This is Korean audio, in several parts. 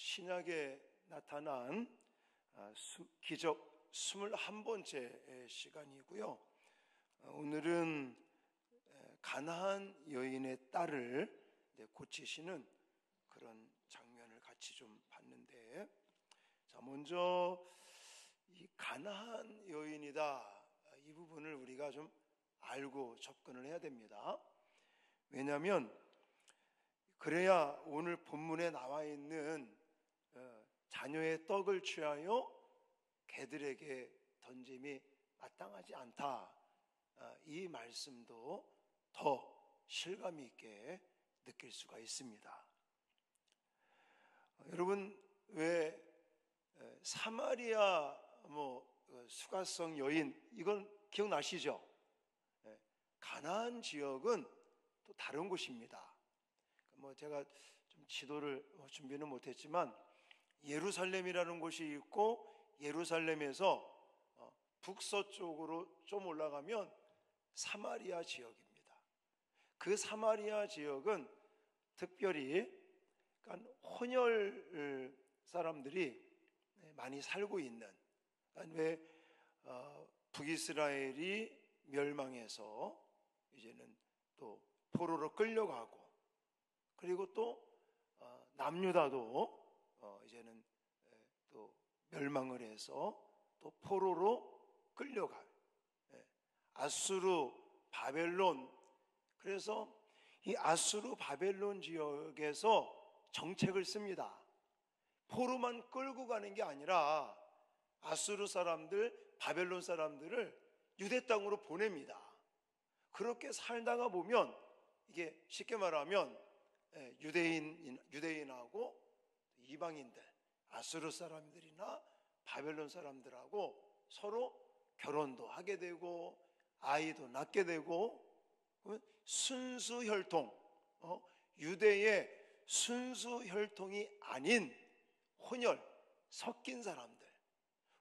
신약에 나타난 기적 21번째 시간이고요. 오늘은 가나안 여인의 딸을 고치시는 그런 장면을 같이 좀 봤는데, 자, 먼저 이 가나안 여인이다, 이 부분을 우리가 좀 알고 접근을 해야 됩니다. 왜냐하면 그래야 오늘 본문에 나와 있는 자녀의 떡을 취하여 개들에게 던짐이 마땅하지 않다, 이 말씀도 더 실감 있게 느낄 수가 있습니다. 여러분, 왜 사마리아 수가성 여인, 이건 기억나시죠? 가나안 지역은 또 다른 곳입니다. 제가 좀 지도를 준비는 못했지만 예루살렘이라는 곳이 있고, 예루살렘에서 북서쪽으로 좀 올라가면 사마리아 지역입니다. 그 사마리아 지역은 특별히 혼혈 사람들이 많이 살고 있는, 왜 북이스라엘이 멸망해서 이제는 또 포로로 끌려가고, 그리고 또 남유다도 이제는 또 멸망을 해서 또 포로로 끌려가요. 아수르, 바벨론. 그래서 이 아수르, 바벨론 지역에서 정책을 씁니다. 포로만 끌고 가는 게 아니라 아수르 사람들, 바벨론 사람들을 유대 땅으로 보냅니다. 그렇게 살다가 보면 이게 쉽게 말하면 유대인하고 이방인들, 아수르 사람들이나 바벨론 사람들하고 서로 결혼도 하게 되고 아이도 낳게 되고, 순수 혈통, 유대의 순수 혈통이 아닌 혼혈, 섞인 사람들,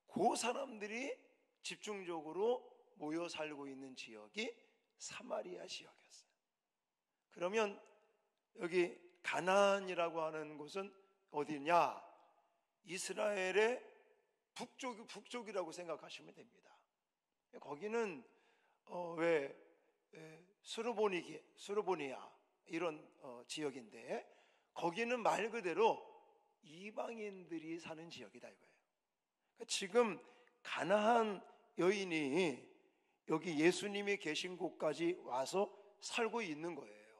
그 사람들이 집중적으로 모여 살고 있는 지역이 사마리아 지역이었어요. 그러면 여기 가나안이라고 하는 곳은 어디냐? 이스라엘의 북쪽이라고 생각하시면 됩니다. 거기는 왜 수르보니아 이런 지역인데, 거기는 말 그대로 이방인들이 사는 지역이다 이거예요. 지금 가나안 여인이 여기 예수님이 계신 곳까지 와서 살고 있는 거예요.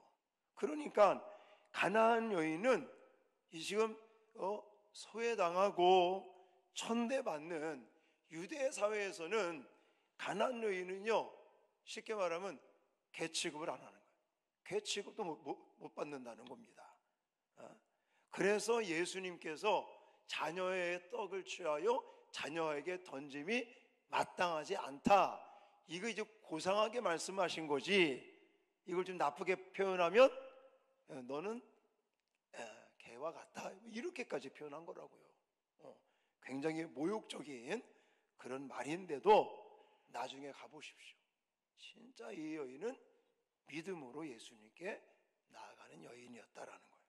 그러니까 가나안 여인은 지금 소외당하고 천대받는 유대 사회에서는 가나안 여인은요, 쉽게 말하면 개 취급을 안 하는 거예요. 개 취급도 못 받는다는 겁니다. 그래서 예수님께서 자녀의 떡을 취하여 자녀에게 던짐이 마땅하지 않다, 이거 이제 고상하게 말씀하신 거지, 이걸 좀 나쁘게 표현하면 너는 개와 같다, 이렇게까지 표현한 거라고요. 굉장히 모욕적인 그런 말인데도 나중에 가보십시오. 진짜 이 여인은 믿음으로 예수님께 나아가는 여인이었다라는 거예요.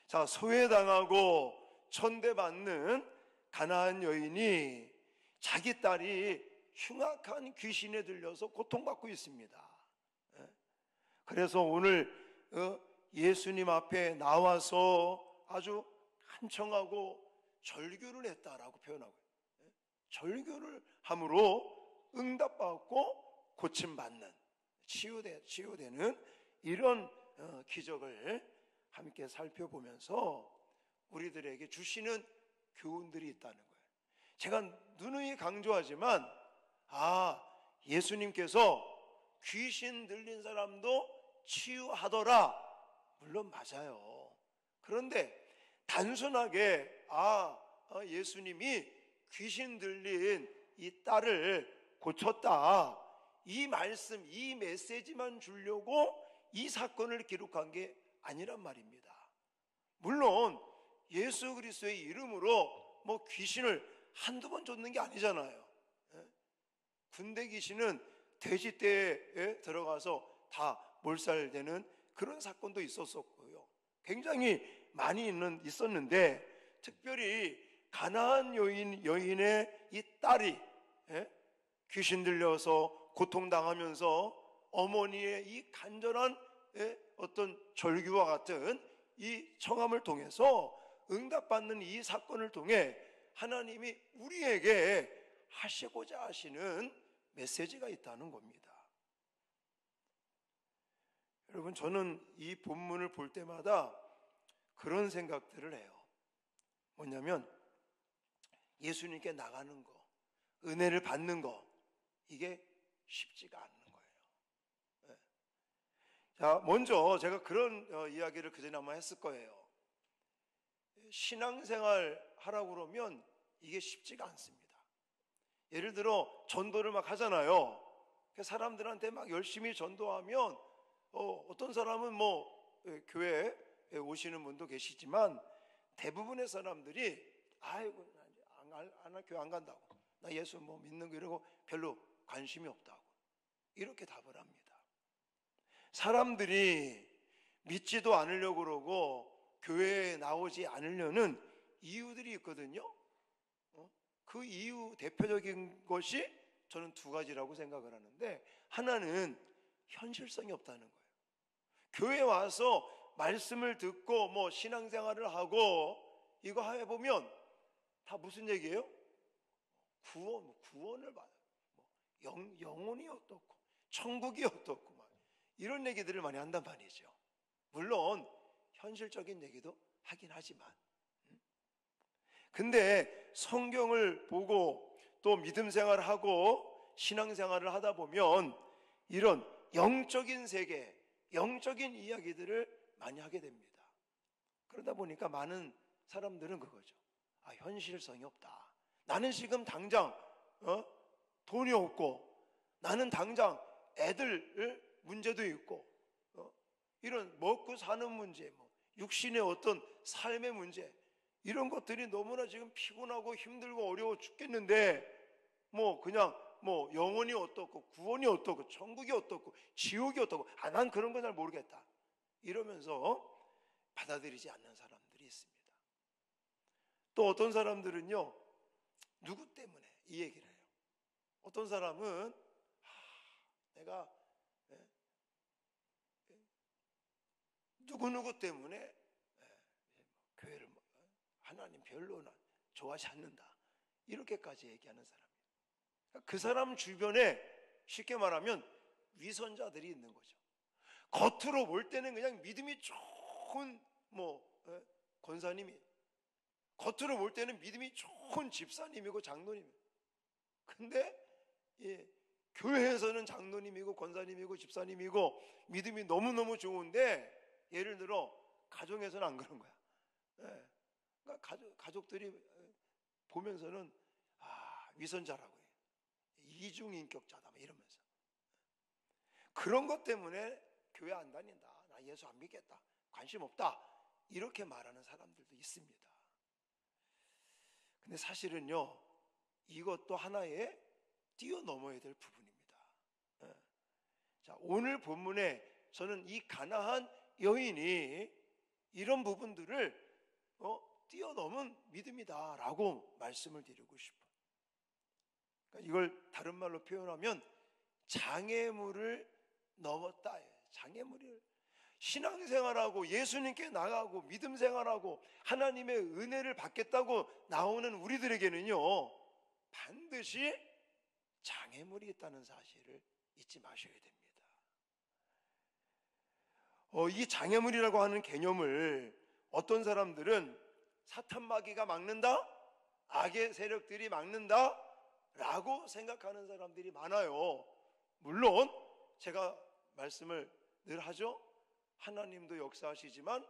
자, 소외당하고 천대받는 가나안 여인이 자기 딸이 흉악한 귀신에 들려서 고통받고 있습니다. 그래서 오늘 예수님 앞에 나와서 아주 간청하고 절규를 했다라고 표현하고, 절규를 함으로 응답받고 고침받는, 치유되는 이런 기적을 함께 살펴보면서 우리들에게 주시는 교훈들이 있다는 거예요. 제가 누누이 강조하지만 예수님께서 귀신 들린 사람도 치유하더라, 물론 맞아요. 그런데 단순하게 예수님이 귀신 들린 이 딸을 고쳤다, 이 말씀, 이 메시지만 주려고 이 사건을 기록한 게 아니란 말입니다. 물론 예수 그리스도의 이름으로 귀신을 한두 번 쫓는 게 아니잖아요. 군대 귀신은 돼지떼에 들어가서 다 몰살되는 그런 사건도 있었었고요. 굉장히 많이 있었는데, 특별히 가나안 여인의 이 딸이 귀신 들려서 고통당하면서 어머니의 이 간절한 어떤 절규와 같은 이 청함을 통해서 응답받는 이 사건을 통해 하나님이 우리에게 하시고자 하시는 메시지가 있다는 겁니다. 여러분, 저는 이 본문을 볼 때마다 그런 생각들을 해요. 뭐냐면 예수님께 나가는 거, 은혜를 받는 거, 이게 쉽지가 않는 거예요. 자, 먼저 제가 그런 이야기를 그전에 아마 했을 거예요. 신앙생활 하라고 그러면 이게 쉽지가 않습니다. 예를 들어 전도를 막 하잖아요. 사람들한테 막 열심히 전도하면 어떤 사람은 교회에 오시는 분도 계시지만 대부분의 사람들이 아이고 교회 안 간다고, 나 예수 믿는 거 이러고 별로 관심이 없다고 이렇게 답을 합니다. 사람들이 믿지도 않으려고 그러고 교회에 나오지 않으려는 이유들이 있거든요. 그 이유 대표적인 것이 저는 두 가지라고 생각을 하는데, 하나는 현실성이 없다는 거예요. 교회에 와서 말씀을 듣고 신앙생활을 하고 이거 해보면 다 무슨 얘기예요? 구원을 받아요. 영혼이 어떻고 천국이 어떻고 이런 얘기들을 많이 한단 말이죠. 물론 현실적인 얘기도 하긴 하지만, 근데 성경을 보고 또 믿음 생활을 하고 신앙생활을 하다 보면 이런 영적인 세계, 영적인 이야기들을 많이 하게 됩니다. 그러다 보니까 많은 사람들은 그거죠. 현실성이 없다. 나는 지금 당장 돈이 없고, 나는 당장 애들 문제도 있고, 이런 먹고 사는 문제, 육신의 어떤 삶의 문제, 이런 것들이 너무나 지금 피곤하고 힘들고 어려워 죽겠는데 그냥 영혼이 어떻고 구원이 어떻고 천국이 어떻고 지옥이 어떻고 난 그런 건 잘 모르겠다 이러면서 받아들이지 않는 사람들이 있습니다. 또 어떤 사람들은요, 누구 때문에 이 얘기를 해요. 어떤 사람은 내가 누구누구 때문에 교회를 하나님 별로 좋아하지 않는다 이렇게까지 얘기하는 사람이에요. 그 사람 주변에 쉽게 말하면 위선자들이 있는 거죠. 겉으로 볼 때는 그냥 믿음이 좋은 권사님이, 겉으로 볼 때는 믿음이 좋은 집사님이고 장로님이고, 근데 교회에서는 장로님이고 권사님이고 집사님이고 믿음이 너무너무 좋은데, 예를 들어 가정에서는 안 그런 거야. 그러니까 가족들이 보면서는 위선자라고 해요. 이중인격자다 이러면서. 그런 것 때문에 교회 안 다닌다, 나 예수 안 믿겠다, 관심 없다 이렇게 말하는 사람들도 있습니다. 근데 사실은요, 이것도 하나의 뛰어넘어야 될 부분입니다. 자, 오늘 본문에 저는 이 가나안 여인이 이런 부분들을 뛰어넘은 믿음이다라고 말씀을 드리고 싶어요. 그러니까 이걸 다른 말로 표현하면 장애물을 넘었다. 장애물을, 신앙생활하고 예수님께 나가고 믿음 생활하고 하나님의 은혜를 받겠다고 나오는 우리들에게는요, 반드시 장애물이 있다는 사실을 잊지 마셔야 됩니다. 이 장애물이라고 하는 개념을 어떤 사람들은 사탄 마귀가 막는다, 악의 세력들이 막는다 라고 생각하는 사람들이 많아요. 물론 제가 말씀을 늘 하죠. 하나님도 역사하시지만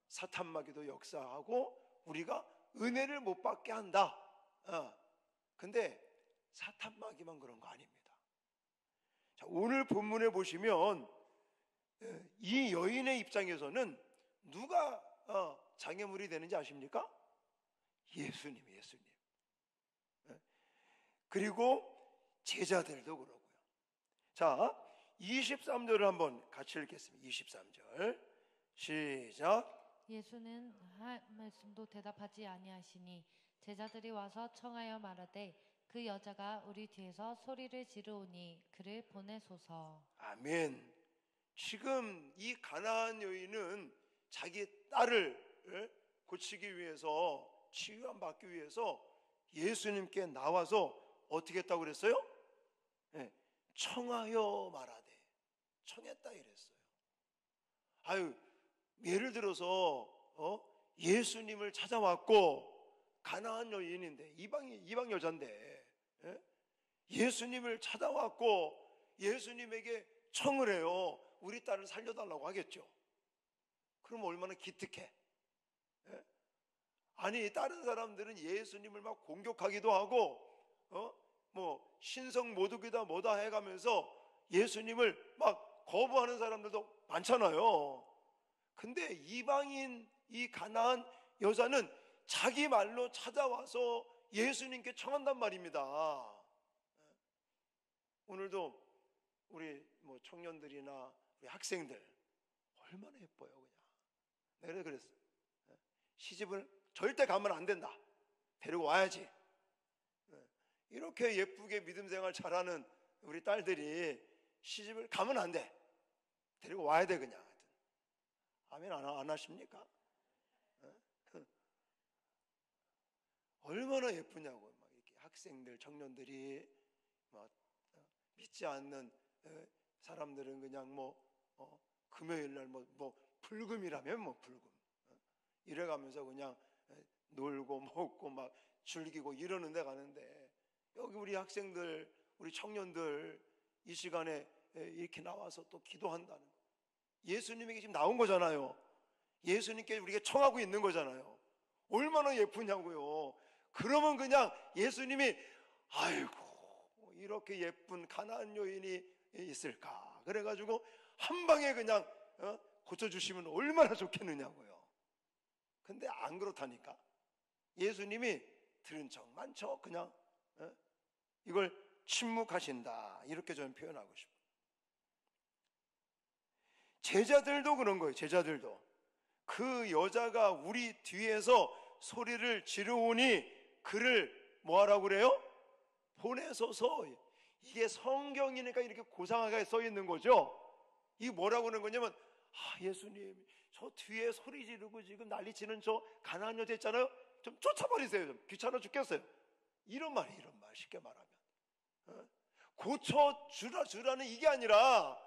사탄 마귀도 역사하고 우리가 은혜를 못 받게 한다. 근데 사탄 마귀만 그런 거 아닙니다. 자, 오늘 본문에 보시면 이 여인의 입장에서는 누가 장애물이 되는지 아십니까? 예수님. 그리고 제자들도 그러고요. 자, 23절을 한번 같이 읽겠습니다. 23절 시작. 예수는 할 말씀도 대답하지 아니하시니 제자들이 와서 청하여 말하되 그 여자가 우리 뒤에서 소리를 지르오니 그를 보내소서. 아멘. 지금 이 가나안 여인은 자기 딸을 고치기 위해서, 치유함 받기 위해서 예수님께 나와서 어떻게 했다고 그랬어요? 네, 청하여 말하되, 청했다 이랬어요. 아유, 예를 들어서 예수님을 찾아왔고, 가나안 여인인데, 이방 여자인데, 예수님을 찾아왔고 예수님에게 청을 해요. 우리 딸을 살려달라고 하겠죠. 그럼 얼마나 기특해. 아니, 다른 사람들은 예수님을 막 공격하기도 하고 뭐 신성 모독이다 뭐다 해가면서 예수님을 막 거부하는 사람들도 많잖아요. 근데 이방인 이 가나안 여자는 자기 말로 찾아와서 예수님께 청한단 말입니다. 오늘도 우리 뭐 청년들이나 우리 학생들 얼마나 예뻐요. 그냥 내가 그랬어. 시집을 절대 가면 안 된다. 데리고 와야지. 이렇게 예쁘게 믿음 생활 잘하는 우리 딸들이 시집을 가면 안 돼. 데리고 와야 돼 그냥. 아멘 안 하십니까? 얼마나 예쁘냐고. 막 이렇게 학생들, 청년들이 막 믿지 않는 사람들은 그냥 뭐 금요일 날 뭐 불금이라면 뭐 불금 이래가면서 그냥 놀고 먹고 막 즐기고 이러는 데 가는데, 여기 우리 학생들, 우리 청년들 이 시간에 이렇게 나와서 또 기도한다는 거. 예수님에게 지금 나온 거잖아요. 예수님께 우리가 청하고 있는 거잖아요. 얼마나 예쁘냐고요. 그러면 그냥 예수님이 아이고 이렇게 예쁜 가나안 여인이 있을까 그래가지고 한 방에 그냥 고쳐주시면 얼마나 좋겠느냐고요. 근데 안 그렇다니까. 예수님이 들은 척만 척 그냥 이걸 침묵하신다, 이렇게 저는 표현하고 싶어요. 제자들도 그런 거예요. 제자들도 그 여자가 우리 뒤에서 소리를 지르오니 그를 뭐하라고 그래요? 보내소서. 이게 성경이니까 이렇게 고상하게 써 있는 거죠. 이게 뭐라고 하는 거냐면, 예수님 저 뒤에 소리 지르고 지금 난리치는 저 가나안 여자 있잖아요, 좀 쫓아버리세요. 좀 귀찮아 죽겠어요. 이런 말 쉽게 말하면 고쳐주라는 이게 아니라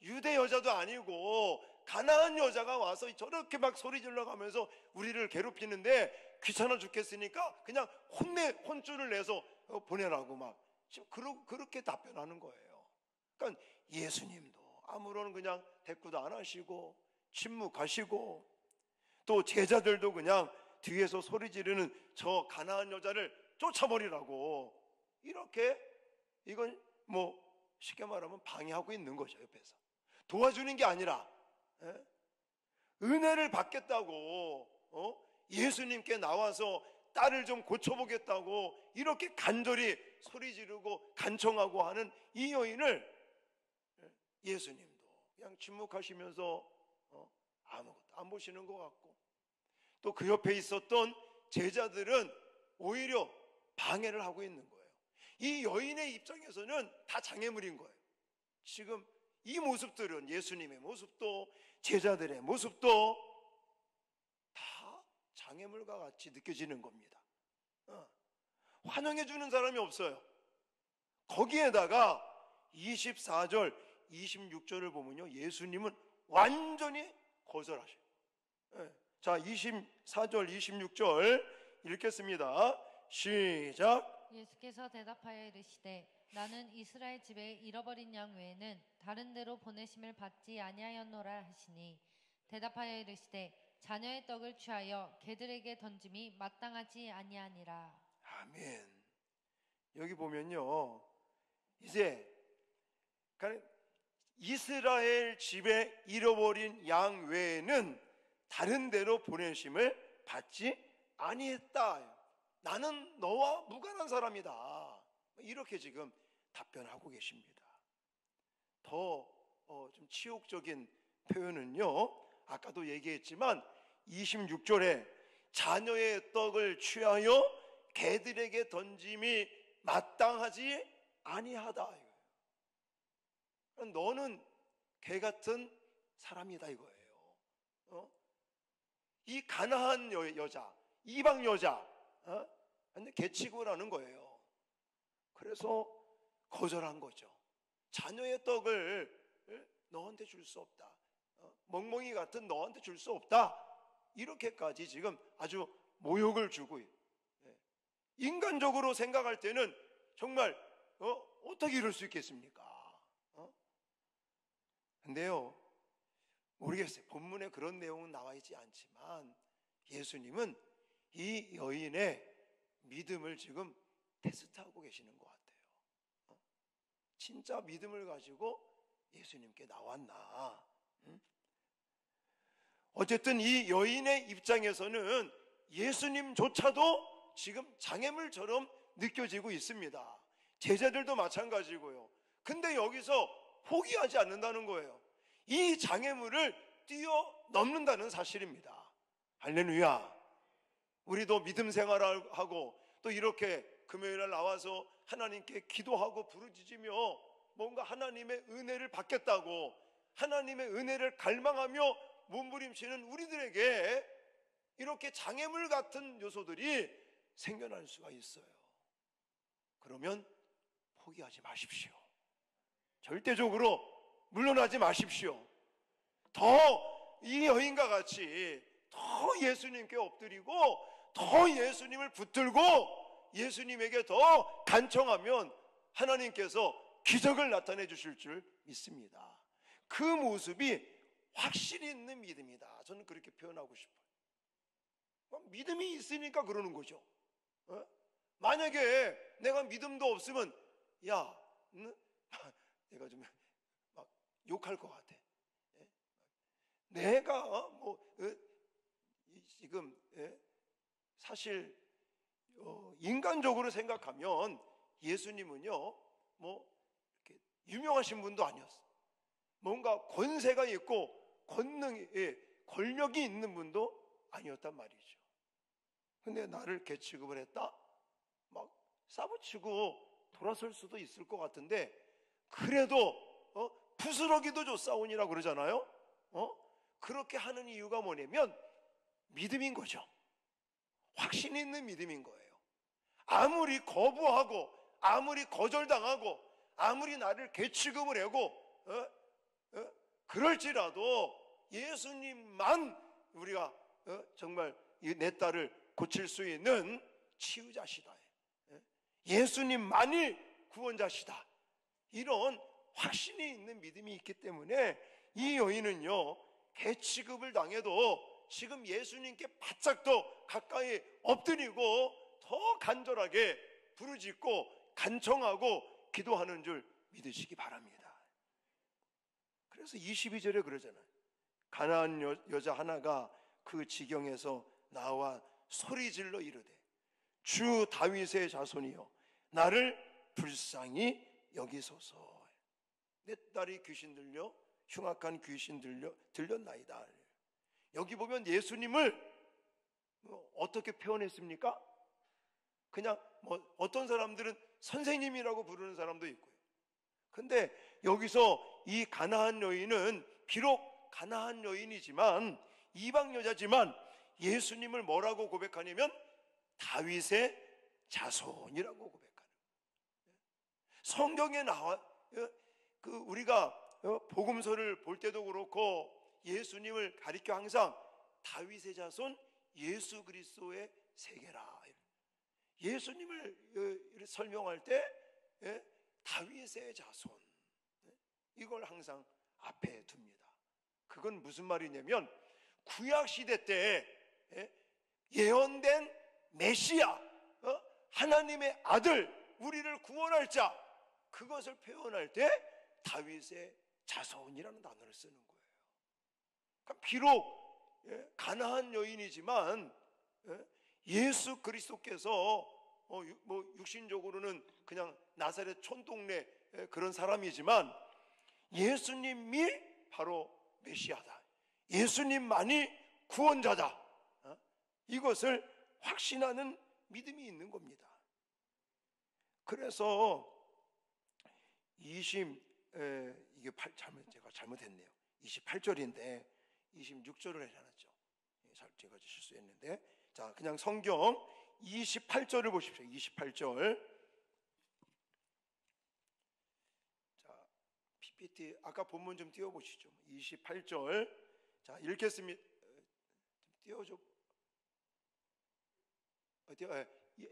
유대 여자도 아니고 가나안 여자가 와서 저렇게 막 소리 질러가면서 우리를 괴롭히는데 귀찮아 죽겠으니까 그냥 혼쭐을 내서 보내라고 막 지금 그렇게 답변하는 거예요. 그러니까 예수님도 아무런 그냥 대꾸도 안 하시고 침묵하시고, 또 제자들도 그냥 뒤에서 소리 지르는 저 가나안 여자를 쫓아버리라고 이렇게, 이건 뭐 쉽게 말하면 방해하고 있는 거죠. 옆에서 도와주는 게 아니라 은혜를 받겠다고 예수님께 나와서 딸을 좀 고쳐보겠다고 이렇게 간절히 소리 지르고 간청하고 하는 이 여인을 예수님도 그냥 침묵하시면서 아무것도 안 보시는 것 같고, 또 그 옆에 있었던 제자들은 오히려 방해를 하고 있는 거예요. 이 여인의 입장에서는 다 장애물인 거예요. 지금 이 모습들은 예수님의 모습도 제자들의 모습도 다 장애물과 같이 느껴지는 겁니다. 환영해 주는 사람이 없어요. 거기에다가 24절 26절을 보면요, 예수님은 완전히 거절하셔요. 자, 24절 26절 읽겠습니다. 시작. 예수께서 대답하여 이르시되 나는 이스라엘 집에 잃어버린 양 외에는 다른 데로 보내심을 받지 아니하였노라 하시니, 대답하여 이르시되 자녀의 떡을 취하여 개들에게 던짐이 마땅하지 아니하니라. 아멘. 여기 보면요, 이제 이스라엘 집에 잃어버린 양 외에는 다른 데로 보내심을 받지 아니했다. 나는 너와 무관한 사람이다. 이렇게 지금 답변하고 계십니다. 더 좀 치욕적인 표현은요, 아까도 얘기했지만 26절에 자녀의 떡을 취하여 개들에게 던짐이 마땅하지 아니하다. 너는 개 같은 사람이다 이거예요. 이 가나안 여자, 이방 여자, 근데 개 취급하는 거예요. 그래서 거절한 거죠. 자녀의 떡을 너한테 줄 수 없다. 멍멍이 같은 너한테 줄 수 없다. 이렇게까지 지금 아주 모욕을 주고, 인간적으로 생각할 때는 정말 어떻게 이럴 수 있겠습니까? 근데요, 모르겠어요. 본문에 그런 내용은 나와 있지 않지만 예수님은 이 여인의 믿음을 지금 테스트하고 계시는 것 같아요. 진짜 믿음을 가지고 예수님께 나왔나? 어쨌든 이 여인의 입장에서는 예수님조차도 지금 장애물처럼 느껴지고 있습니다. 제자들도 마찬가지고요. 근데 여기서 포기하지 않는다는 거예요. 이 장애물을 뛰어넘는다는 사실입니다. 할렐루야. 우리도 믿음 생활하고 또 이렇게 금요일날 나와서 하나님께 기도하고 부르짖으며 뭔가 하나님의 은혜를 받겠다고 하나님의 은혜를 갈망하며 몸부림치는 우리들에게 이렇게 장애물 같은 요소들이 생겨날 수가 있어요. 그러면 포기하지 마십시오. 절대적으로 물러나지 마십시오. 더 이 여인과 같이 더 예수님께 엎드리고 더 예수님을 붙들고 예수님에게 더 간청하면 하나님께서 기적을 나타내 주실 줄 믿습니다. 그 모습이 확실히 있는 믿음이다. 저는 그렇게 표현하고 싶어요. 믿음이 있으니까 그러는 거죠. 만약에 내가 믿음도 없으면 내가 좀 막 욕할 것 같아. 내가 지금 사실 인간적으로 생각하면 예수님은요 이렇게 유명하신 분도 아니었어. 뭔가 권세가 있고 권력이 있는 분도 아니었단 말이죠. 근데 나를 개 취급을 했다? 막 싸붙이고 돌아설 수도 있을 것 같은데 그래도 부스러기도 줬사오니라 그러잖아요. 그렇게 하는 이유가 뭐냐면 믿음인 거죠. 확신 있는 믿음인 거예요. 아무리 거부하고 아무리 거절당하고 아무리 나를 개 취급을 하고 그럴지라도 예수님만 우리가 정말 내 딸을 고칠 수 있는 치유자시다. 예수님만이 구원자시다. 이런 확신이 있는 믿음이 있기 때문에 이 여인은요 개 취급을 당해도 지금 예수님께 바짝 더 가까이 엎드리고 더 간절하게 부르짖고 간청하고 기도하는 줄 믿으시기 바랍니다. 그래서 22절에 그러잖아요. 가나안 여자 하나가 그 지경에서 나와 소리질러 이르되 주 다윗의 자손이여 나를 불쌍히 여기소서. 내 딸이 귀신 들려 흉악한 귀신 들렸나이다. 여기 보면 예수님을 어떻게 표현했습니까? 그냥 어떤 사람들은 선생님이라고 부르는 사람도 있고요. 근데 여기서 이 가나안 여인은 비록 가나안 여인이지만 이방 여자지만 예수님을 뭐라고 고백하냐면 다윗의 자손이라고 고백하는 거예요. 성경에 나와 우리가 복음서를 볼 때도 그렇고 예수님을 가리켜 항상 다윗의 자손 예수 그리스도의 세계라. 예수님을 설명할 때 다윗의 자손 이걸 항상 앞에 둡니다. 그건 무슨 말이냐면 구약시대 때 예언된 메시아 하나님의 아들 우리를 구원할 자 그것을 표현할 때 다윗의 자손이라는 단어를 쓰는 거예요. 그러니까 비록 가나안 여인이지만 예수 그리스도께서 육신적으로는 그냥 나사렛 촌동네 그런 사람이지만 예수님이 바로 메시아다. 예수님만이 구원자다, 이것을 확신하는 믿음이 있는 겁니다. 그래서 제가 잘못했네요. 28절인데 26절을 해놨죠. 제가 실수했는데, 자, 그냥 성경 28절을 보십시오. 28절. 자, PPT 아까 본문 좀 띄워보시죠. 28절. 자, 읽겠습니다. 띄워줘.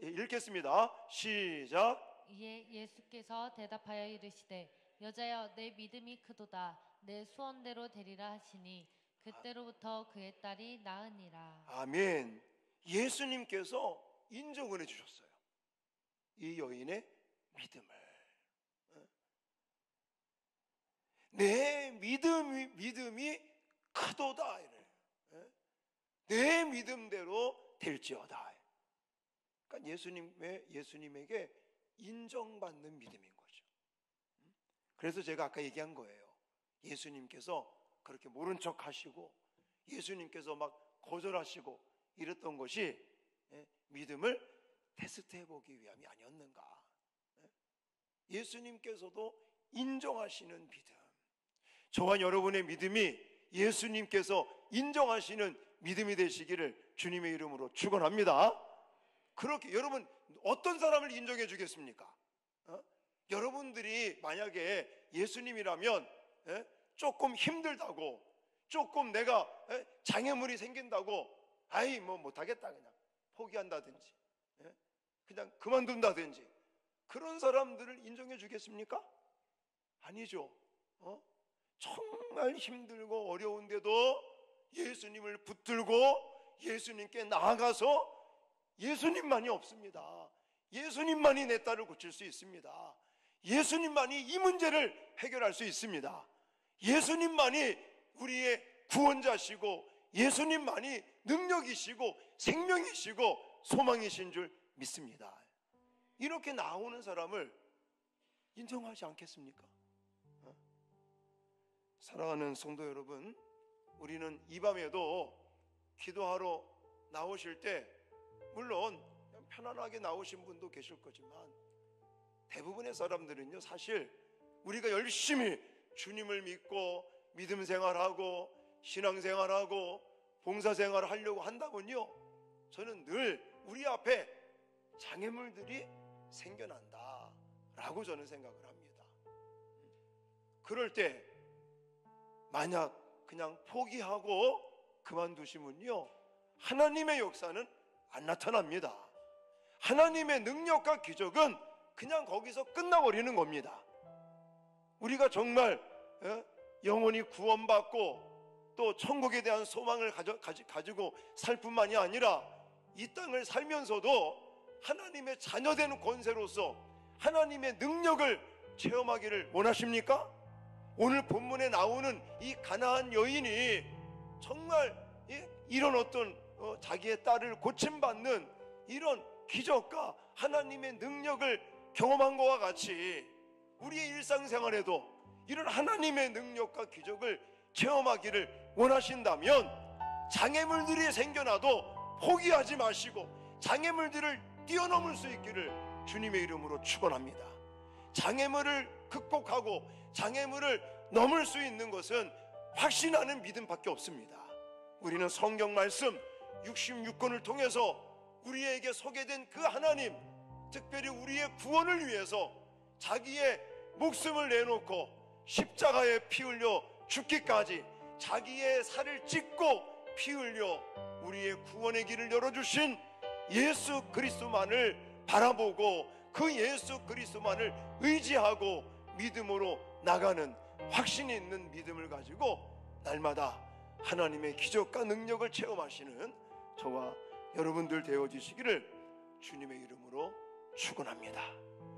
읽겠습니다. 시작. 이에 예수께서 대답하여 이르시되 여자여 내 믿음이 크도다 내 소원대로 되리라 하시니 그때로부터 그의 딸이 나으니라. 아멘. 예수님께서 인정을 해주셨어요. 이 여인의 믿음을. 내 믿음이 크도다. 내 믿음대로 될지어다. 그러니까 예수님에게 인정받는 믿음인 거죠. 그래서 제가 아까 얘기한 거예요. 예수님께서 그렇게 모른 척 하시고 예수님께서 막 거절하시고 이랬던 것이 믿음을 테스트해 보기 위함이 아니었는가. 예수님께서도 인정하시는 믿음, 저와 여러분의 믿음이 예수님께서 인정하시는 믿음이 되시기를 주님의 이름으로 축원합니다. 그렇게 여러분 어떤 사람을 인정해 주겠습니까? 여러분들이 만약에 예수님이라면 조금 힘들다고, 조금 내가 장애물이 생긴다고 아이 뭐 못하겠다 그냥 포기한다든지 그냥 그만둔다든지 그런 사람들을 인정해 주겠습니까? 아니죠. 정말 힘들고 어려운데도 예수님을 붙들고 예수님께 나아가서 예수님만이 없습니다. 예수님만이 내 딸을 고칠 수 있습니다. 예수님만이 이 문제를 해결할 수 있습니다. 예수님만이 우리의 구원자시고 예수님만이 능력이시고 생명이시고 소망이신 줄 믿습니다. 이렇게 나오는 사람을 인정하지 않겠습니까? 사랑하는 성도 여러분, 우리는 이 밤에도 기도하러 나오실 때 물론 편안하게 나오신 분도 계실 거지만 대부분의 사람들은요, 사실 우리가 열심히 주님을 믿고 믿음 생활하고 신앙 생활하고 봉사 생활을 하려고 한다면요, 저는 늘 우리 앞에 장애물들이 생겨난다 라고 저는 생각을 합니다. 그럴 때 만약 그냥 포기하고 그만두시면요, 하나님의 역사는 안 나타납니다. 하나님의 능력과 기적은 그냥 거기서 끝나버리는 겁니다. 우리가 정말 영원히 구원받고 또 천국에 대한 소망을 가지고 살 뿐만이 아니라 이 땅을 살면서도 하나님의 자녀된 권세로서 하나님의 능력을 체험하기를 원하십니까? 오늘 본문에 나오는 이 가나안 여인이 정말 이런 어떤 자기의 딸을 고침받는 이런 기적과 하나님의 능력을 경험한 것과 같이 우리의 일상생활에도 이런 하나님의 능력과 기적을 체험하기를 원하신다면 장애물들이 생겨나도 포기하지 마시고 장애물들을 뛰어넘을 수 있기를 주님의 이름으로 축원합니다. 장애물을 극복하고 장애물을 넘을 수 있는 것은 확신하는 믿음밖에 없습니다. 우리는 성경 말씀 66권을 통해서 우리에게 소개된 그 하나님, 특별히 우리의 구원을 위해서 자기의 목숨을 내놓고 십자가에 피 흘려 죽기까지 자기의 살을 찢고 피 흘려 우리의 구원의 길을 열어주신 예수 그리스도만을 바라보고 그 예수 그리스도만을 의지하고 믿음으로 나가는 확신이 있는 믿음을 가지고 날마다 하나님의 기적과 능력을 체험하시는 저와 여러분들 되어주시기를 주님의 이름으로 축원합니다.